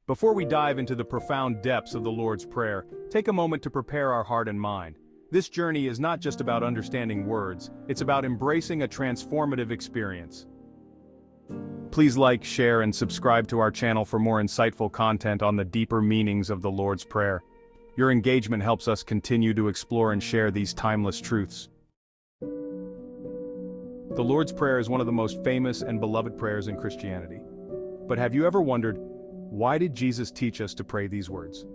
Before we dive into the profound depths of the Lord's Prayer, take a moment to prepare our heart and mind. This journey is not just about understanding words, it's about embracing a transformative experience. Please like, share, and subscribe to our channel for more insightful content on the deeper meanings of the Lord's Prayer. Your engagement helps us continue to explore and share these timeless truths. The Lord's Prayer is one of the most famous and beloved prayers in Christianity. But have you ever wondered, why did Jesus teach us to pray these words?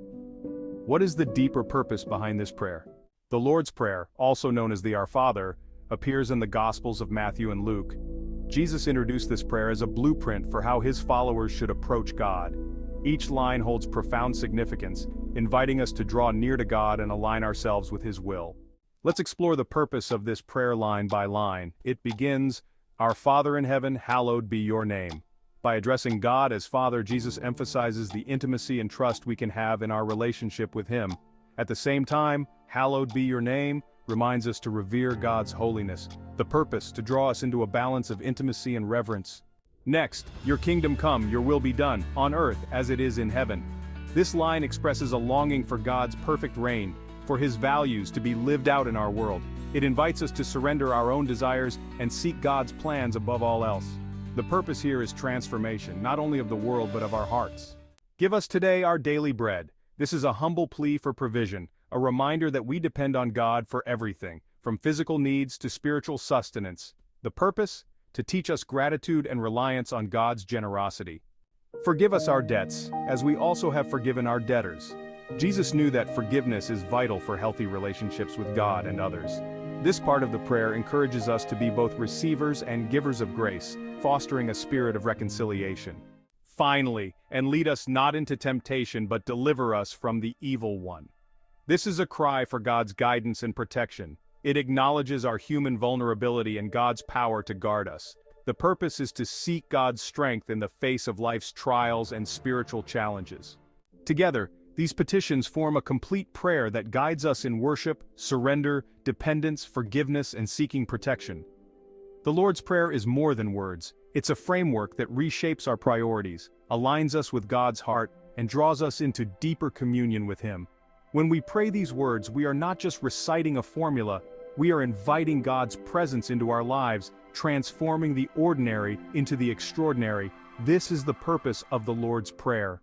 What is the deeper purpose behind this prayer? The Lord's Prayer, also known as the Our Father, appears in the Gospels of Matthew and Luke. Jesus introduced this prayer as a blueprint for how his followers should approach God. Each line holds profound significance, inviting us to draw near to God and align ourselves with his will. Let's explore the purpose of this prayer line by line. It begins, "Our Father in heaven, hallowed be your name." By addressing God as Father, Jesus emphasizes the intimacy and trust we can have in our relationship with him. At the same time, "Hallowed be your name" reminds us to revere God's holiness, the purpose to draw us into a balance of intimacy and reverence. Next, "Your kingdom come, your will be done, on earth as it is in heaven." This line expresses a longing for God's perfect reign, for his values to be lived out in our world. It invites us to surrender our own desires and seek God's plans above all else. The purpose here is transformation, not only of the world but of our hearts. "Give us today our daily bread." This is a humble plea for provision, a reminder that we depend on God for everything, from physical needs to spiritual sustenance. The purpose? To teach us gratitude and reliance on God's generosity. "Forgive us our debts, as we also have forgiven our debtors." Jesus knew that forgiveness is vital for healthy relationships with God and others. This part of the prayer encourages us to be both receivers and givers of grace, fostering a spirit of reconciliation. Finally, "And lead us not into temptation but deliver us from the evil one." This is a cry for God's guidance and protection. It acknowledges our human vulnerability and God's power to guard us. The purpose is to seek God's strength in the face of life's trials and spiritual challenges. Together, these petitions form a complete prayer that guides us in worship, surrender, dependence, forgiveness, and seeking protection. The Lord's Prayer is more than words. It's a framework that reshapes our priorities, aligns us with God's heart, and draws us into deeper communion with him. When we pray these words, we are not just reciting a formula, we are inviting God's presence into our lives, transforming the ordinary into the extraordinary. This is the purpose of the Lord's Prayer.